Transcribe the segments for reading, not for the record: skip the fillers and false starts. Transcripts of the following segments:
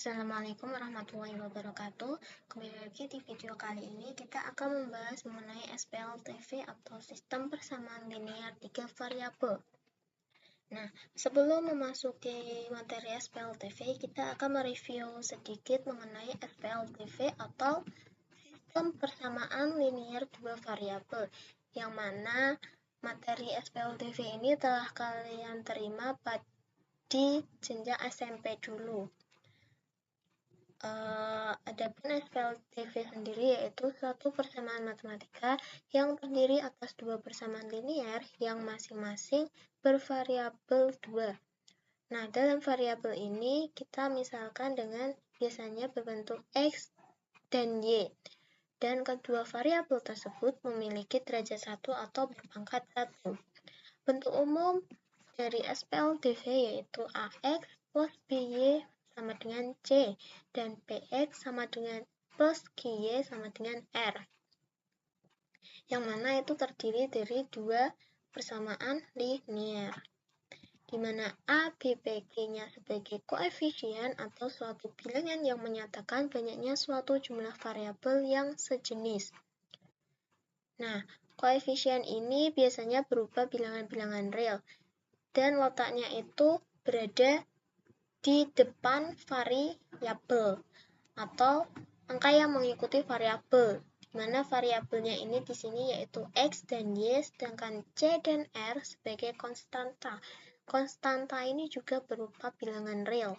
Assalamualaikum warahmatullahi wabarakatuh. Kembali lagi di video kali ini kita akan membahas mengenai SPLTV atau sistem persamaan linear 3 variabel. Nah, sebelum memasuki materi SPLTV, kita akan mereview sedikit mengenai SPLTV atau sistem persamaan linear 2 variabel, yang mana materi SPLTV ini telah kalian terima di jenjang SMP dulu. Adapun SPLTV sendiri yaitu suatu persamaan matematika yang terdiri atas dua persamaan linear yang masing-masing bervariabel 2. Nah, dalam variabel ini kita misalkan dengan biasanya berbentuk X dan Y. Dan kedua variabel tersebut memiliki derajat 1 atau berpangkat 1. Bentuk umum dari SPLTV yaitu AX plus BY sama dengan C, dan PX sama dengan plus QY sama dengan R. Yang mana itu terdiri dari dua persamaan linear, di mana A, B, B, Q-nya sebagai koefisien atau suatu bilangan yang menyatakan banyaknya suatu jumlah variabel yang sejenis. Nah, koefisien ini biasanya berupa bilangan-bilangan real, dan letaknya itu berada di depan variabel atau angka yang mengikuti variabel, di mana variabelnya ini di sini yaitu X dan Y, sedangkan C dan R sebagai konstanta. Konstanta ini juga berupa bilangan real,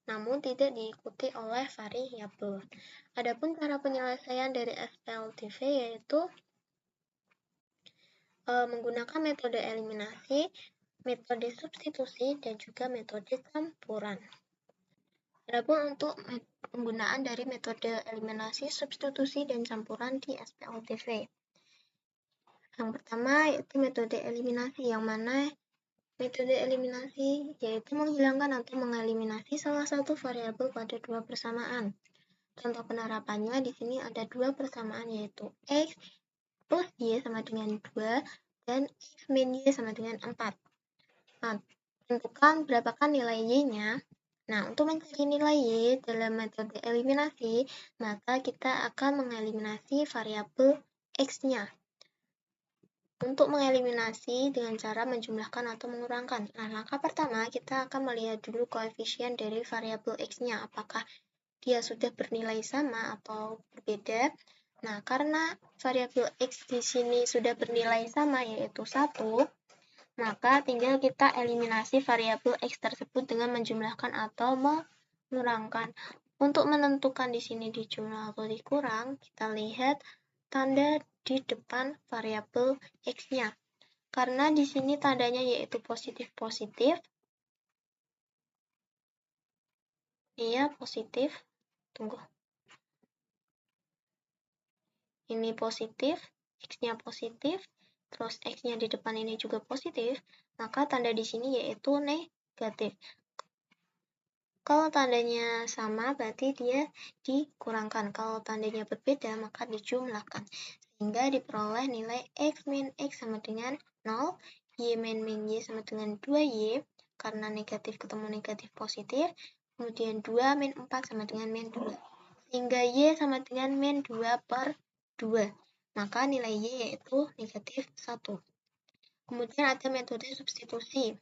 namun tidak diikuti oleh variabel. Adapun cara penyelesaian dari SPLTV yaitu menggunakan metode eliminasi, metode substitusi, dan juga metode campuran. Adapun untuk penggunaan dari metode eliminasi, substitusi, dan campuran di SPLTV. Yang pertama yaitu metode eliminasi, yang mana metode eliminasi yaitu menghilangkan atau mengeliminasi salah satu variabel pada dua persamaan. Contoh penerapannya di sini ada dua persamaan yaitu X plus Y sama dengan 2 dan X min Y sama dengan 4. Nah, tentukan berapakah nilai Y-nya. Nah, untuk mencari nilai Y dalam metode eliminasi, maka kita akan mengeliminasi variabel X-nya. Untuk mengeliminasi dengan cara menjumlahkan atau mengurangkan. Nah, langkah pertama kita akan melihat dulu koefisien dari variabel X-nya, apakah dia sudah bernilai sama atau berbeda. Nah, karena variabel X di sini sudah bernilai sama yaitu 1, maka tinggal kita eliminasi variabel X tersebut dengan menjumlahkan atau mengurangkan. Untuk menentukan di sini dijumlah atau dikurang, kita lihat tanda di depan variabel X-nya. Karena di sini tandanya yaitu positif-positif. Iya, positif. Tunggu. Ini positif, X-nya positif, terus X-nya di depan ini juga positif, maka tanda di sini yaitu negatif. Kalau tandanya sama, berarti dia dikurangkan. Kalau tandanya berbeda, maka dijumlahkan. Sehingga diperoleh nilai X min X sama dengan 0, Y min Y sama dengan 2Y, karena negatif ketemu negatif positif, kemudian 2 min 4 sama dengan min 2. Sehingga Y sama dengan min 2 per 2. Maka nilai Y yaitu negatif 1. Kemudian ada metode substitusi,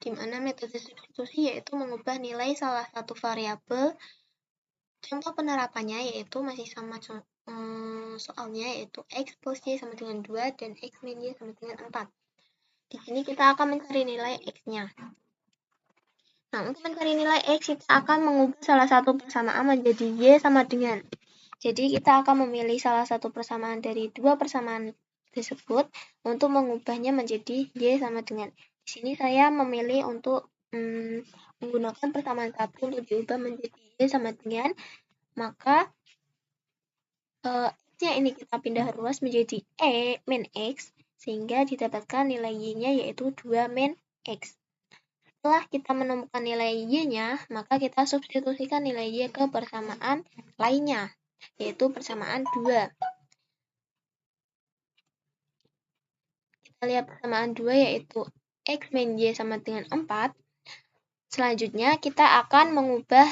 di mana metode substitusi yaitu mengubah nilai salah satu variabel. Contoh penerapannya yaitu masih sama soalnya yaitu X plus Y sama dengan 2 dan X min Y sama dengan 4. Di sini kita akan mencari nilai X-nya. Nah, untuk mencari nilai X, kita akan mengubah salah satu persamaan menjadi Y sama dengan. Jadi, kita akan memilih salah satu persamaan dari dua persamaan tersebut untuk mengubahnya menjadi Y sama dengan. Di sini saya memilih untuk menggunakan persamaan 1 untuk diubah menjadi Y sama dengan. Maka, X-nya ini kita pindah ruas menjadi E min X, sehingga didapatkan nilai Y-nya yaitu 2 min X. Setelah kita menemukan nilai Y-nya, maka kita substitusikan nilai Y ke persamaan lainnya, yaitu persamaan 2. Kita lihat persamaan 2 yaitu X min Y sama dengan 4. Selanjutnya kita akan mengubah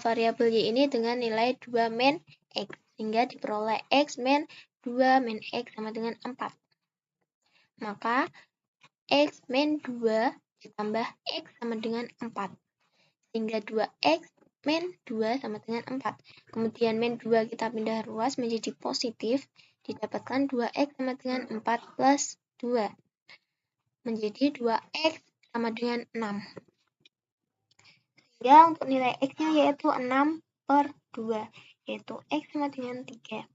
variabel Y ini dengan nilai 2 min X, sehingga diperoleh X min 2 min X sama dengan 4. Maka X min 2 ditambah X sama dengan 4. Sehingga 2X min 2 sama dengan 4. Kemudian min 2 kita pindah ruas menjadi positif, didapatkan 2X sama dengan 4 plus 2. Menjadi 2X sama dengan 6. Sehingga untuk nilai X-nya yaitu 6/2, yaitu X sama dengan 3.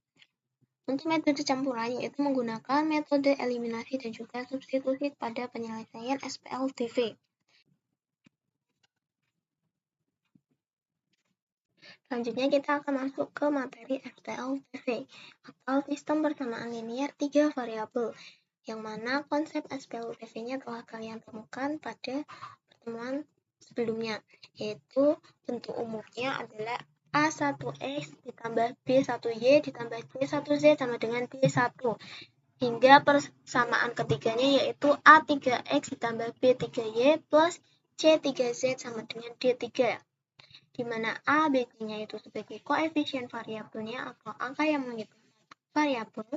Untuk metode campuran yaitu menggunakan metode eliminasi dan juga substitusi pada penyelesaian SPLDV. Selanjutnya kita akan masuk ke materi SPLDV atau sistem persamaan linier 3 variabel, yang mana konsep SPLDV-nya telah kalian temukan pada pertemuan sebelumnya, yaitu bentuk umumnya adalah A1X ditambah B1Y ditambah C1Z sama dengan D1, hingga persamaan ketiganya yaitu A3X ditambah B3Y plus C3Z sama dengan D3, di mana A, B, C-nya itu sebagai koefisien variabelnya atau angka yang menghitung variabel,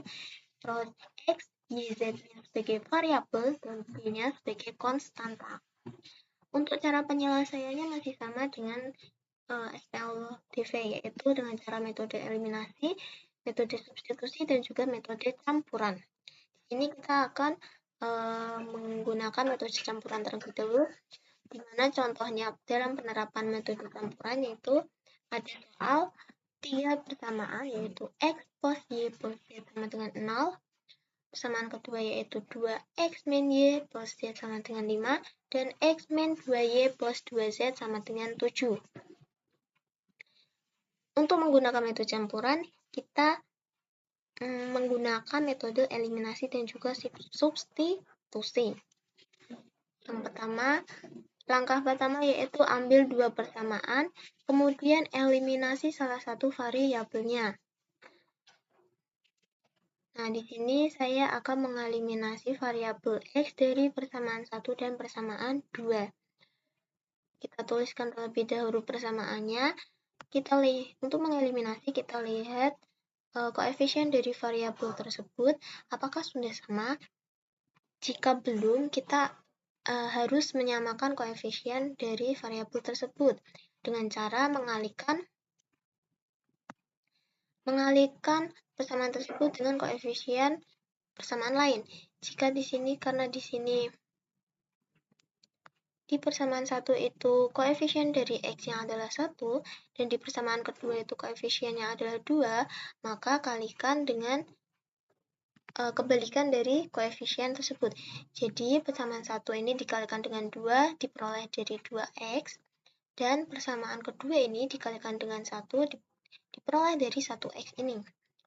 terus X, Y, Z-nya sebagai variabel, dan B-nya sebagai konstanta. Untuk cara penyelesaiannya masih sama dengan SPLDV, yaitu dengan cara metode eliminasi, metode substitusi, dan juga metode campuran. Di sini kita akan menggunakan metode campuran terlebih dahulu, di mana contohnya dalam penerapan metode campuran yaitu ada soal 3 persamaan, yaitu X plus Y plus Z sama dengan 0. Persamaan kedua yaitu 2X min Y plus Z sama dengan 5, dan X min 2Y plus 2Z sama dengan 7. Untuk menggunakan metode campuran, kita menggunakan metode eliminasi dan juga substitusi. Yang pertama, langkah pertama yaitu ambil 2 persamaan, kemudian eliminasi salah satu variabelnya. Nah, di sini saya akan mengeliminasi variabel X dari persamaan 1 dan persamaan 2. Kita tuliskan terlebih dahulu persamaannya. Untuk mengeliminasi, kita lihat koefisien dari variabel tersebut apakah sudah sama. Jika belum, kita harus menyamakan koefisien dari variabel tersebut dengan cara mengalihkan persamaan tersebut dengan koefisien persamaan lain. Jika di sini, karena di sini di persamaan 1 itu koefisien dari X-nya adalah 1, dan di persamaan kedua itu koefisiennya adalah 2, maka kalikan dengan kebalikan dari koefisien tersebut. Jadi, persamaan 1 ini dikalikan dengan 2, diperoleh dari 2X, dan persamaan kedua ini dikalikan dengan 1, diperoleh dari 1X ini.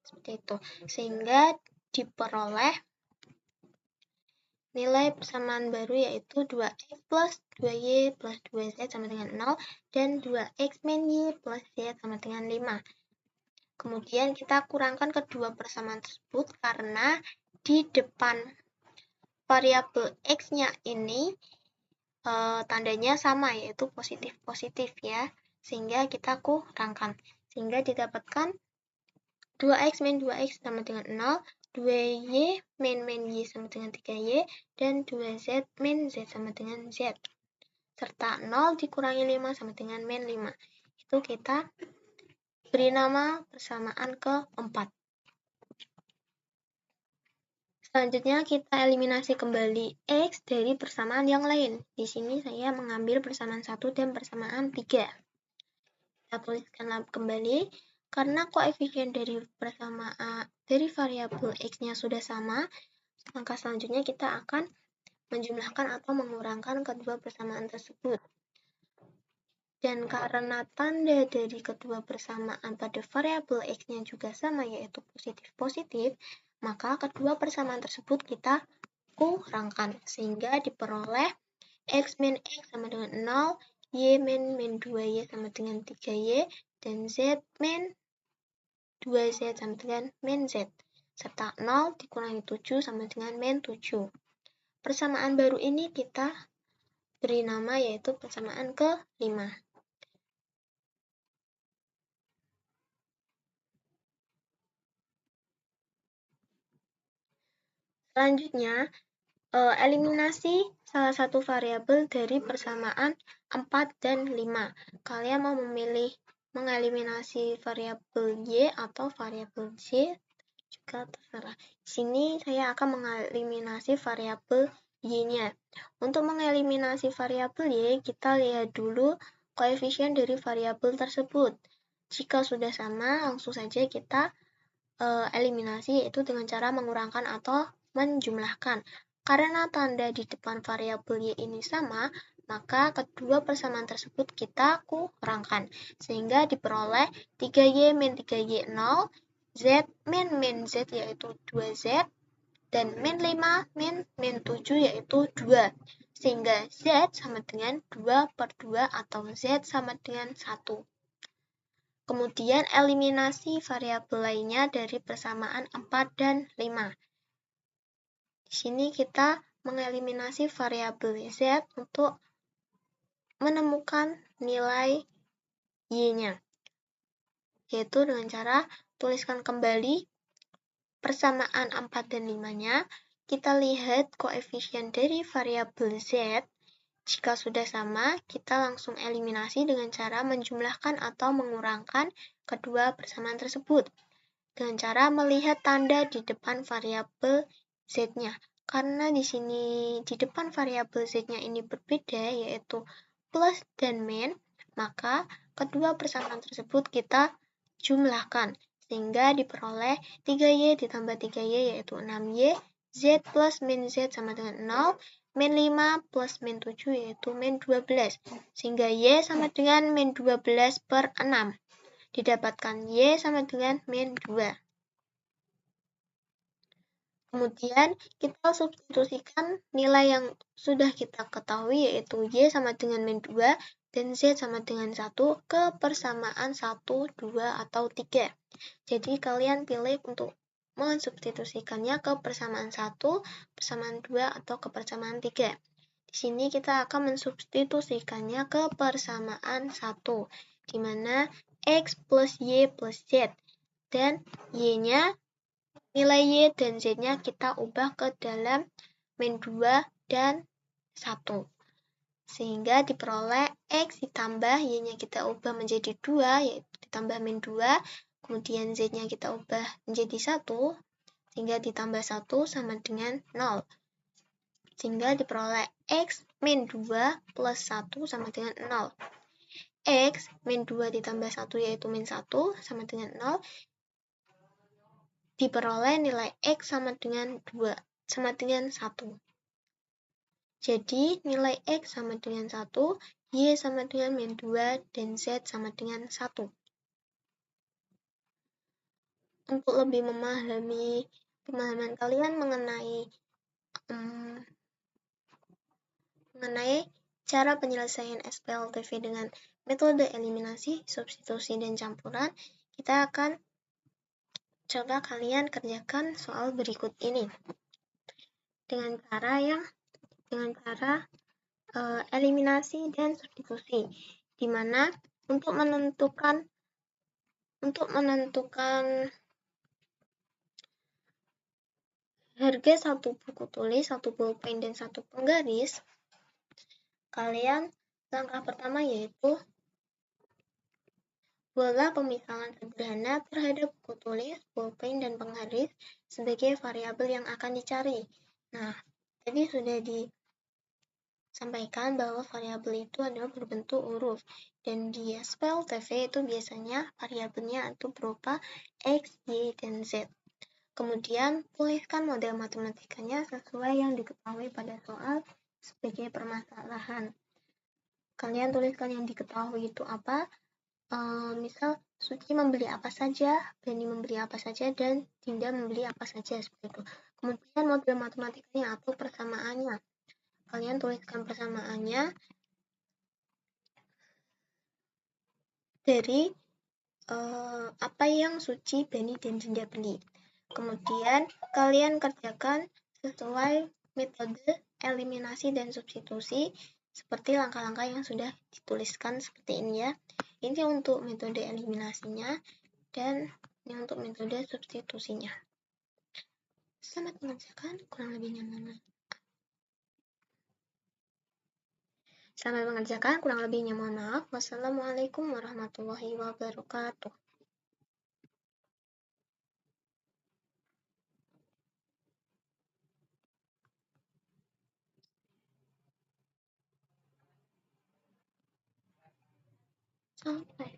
Seperti itu. Sehingga diperoleh nilai persamaan baru yaitu 2X plus 2Y plus 2Z sama dengan 0, dan 2X min Y plus Z sama dengan 5. Kemudian kita kurangkan kedua persamaan tersebut karena di depan variabel X-nya ini tandanya sama, yaitu positif-positif ya. Sehingga kita kurangkan. Sehingga didapatkan 2X min 2X sama dengan 0, 2Y min Y sama dengan 3Y, dan 2Z min Z sama dengan Z. Serta 0 dikurangi 5 sama dengan min 5. Itu kita beri nama persamaan keempat. Selanjutnya kita eliminasi kembali X dari persamaan yang lain. Di sini saya mengambil persamaan 1 dan persamaan 3. Kita tuliskan kembali. Karena koefisien dari variabel X-nya sudah sama, langkah selanjutnya kita akan menjumlahkan atau mengurangkan kedua persamaan tersebut. Dan karena tanda dari kedua persamaan pada variabel X-nya juga sama, yaitu positif-positif, maka kedua persamaan tersebut kita kurangkan, sehingga diperoleh X min X sama dengan 0, Y min 2Y sama dengan 3Y, dan Z min 2Z sama dengan min Z, serta 0 dikurangi 7 sama dengan min 7. Persamaan baru ini kita beri nama yaitu persamaan ke-5. Selanjutnya, eliminasi salah satu variabel dari persamaan 4 dan 5. Kalian mau memilih mengeliminasi variabel Y atau variabel Z, juga terserah. Di sini saya akan mengeliminasi variabel Y-nya. Untuk mengeliminasi variabel Y, kita lihat dulu koefisien dari variabel tersebut. Jika sudah sama, langsung saja kita eliminasi, yaitu dengan cara mengurangkan atau menjumlahkan. Karena tanda di depan variabel Y ini sama, maka kedua persamaan tersebut kita kurangkan. Sehingga diperoleh 3Y min 3Y 0, Z min Z yaitu 2Z, dan min 5 min 7 yaitu 2. Sehingga Z sama dengan 2/2 atau Z sama dengan 1. Kemudian eliminasi variabel lainnya dari persamaan 4 dan 5. Di sini kita mengeliminasi variabel Z untuk menemukan nilai Y-nya. Yaitu dengan cara tuliskan kembali persamaan 4 dan 5-nya. Kita lihat koefisien dari variabel Z. Jika sudah sama, kita langsung eliminasi dengan cara menjumlahkan atau mengurangkan kedua persamaan tersebut. Dengan cara melihat tanda di depan variabel Z-nya. Karena di sini di depan variabel Z-nya ini berbeda, yaitu plus dan min, maka kedua persamaan tersebut kita jumlahkan. Sehingga diperoleh 3Y ditambah 3Y yaitu 6Y, Z plus min Z sama dengan 0, min 5 plus min 7 yaitu min 12. Sehingga Y sama dengan min 12/6. Didapatkan Y sama dengan min 2. Kemudian kita substitusikan nilai yang sudah kita ketahui yaitu Y sama dengan min 2 dan Z sama dengan 1 ke persamaan 1, 2, atau 3. Jadi kalian pilih untuk mensubstitusikannya ke persamaan 1, persamaan 2, atau ke persamaan 3. Di sini kita akan mensubstitusikannya ke persamaan 1, di mana X plus Y plus Z, dan Y-nya, nilai Y dan Z-nya kita ubah ke dalam min 2 dan 1. Sehingga diperoleh X ditambah Y-nya kita ubah menjadi 2, yaitu ditambah min 2. Kemudian Z-nya kita ubah menjadi 1, sehingga ditambah 1 sama dengan 0. Sehingga diperoleh X min 2 plus 1 sama dengan 0. X min 2 ditambah 1 yaitu min 1 sama dengan 0. Diperoleh nilai X sama dengan 2, sama dengan 1. Jadi nilai X sama dengan 1, Y sama dengan min 2, dan Z sama dengan 1. Untuk lebih memahami pemahaman kalian mengenai cara penyelesaian SPLTV dengan metode eliminasi, substitusi, dan campuran, kita akan coba kalian kerjakan soal berikut ini dengan cara eliminasi dan substitusi, di mana untuk menentukan harga satu buku tulis, satu pulpen, dan satu penggaris, kalian langkah pertama yaitu buatlah pemisahan sederhana terhadap buku tulis, pulpen, dan penggaris sebagai variabel yang akan dicari. Nah, tadi sudah disampaikan bahwa variabel itu adalah berbentuk huruf, dan di SPLTV itu biasanya variabelnya itu berupa X, Y, dan Z. Kemudian, tuliskan model matematikanya sesuai yang diketahui pada soal sebagai permasalahan. Kalian tuliskan yang diketahui itu apa? Misal, Suci membeli apa saja, Beni membeli apa saja, dan Dinda membeli apa saja, seperti itu. Kemudian model matematikanya atau persamaannya. Kalian tuliskan persamaannya dari apa yang Suci, Beni, dan Dinda beli. Kemudian kalian kerjakan sesuai metode eliminasi dan substitusi seperti langkah-langkah yang sudah dituliskan seperti ini ya. Ini untuk metode eliminasinya dan ini untuk metode substitusinya. Selamat mengerjakan, kurang lebihnya mohon maaf. Selamat mengerjakan, kurang lebihnya mohon maaf. Wassalamualaikum warahmatullahi wabarakatuh. Sampai.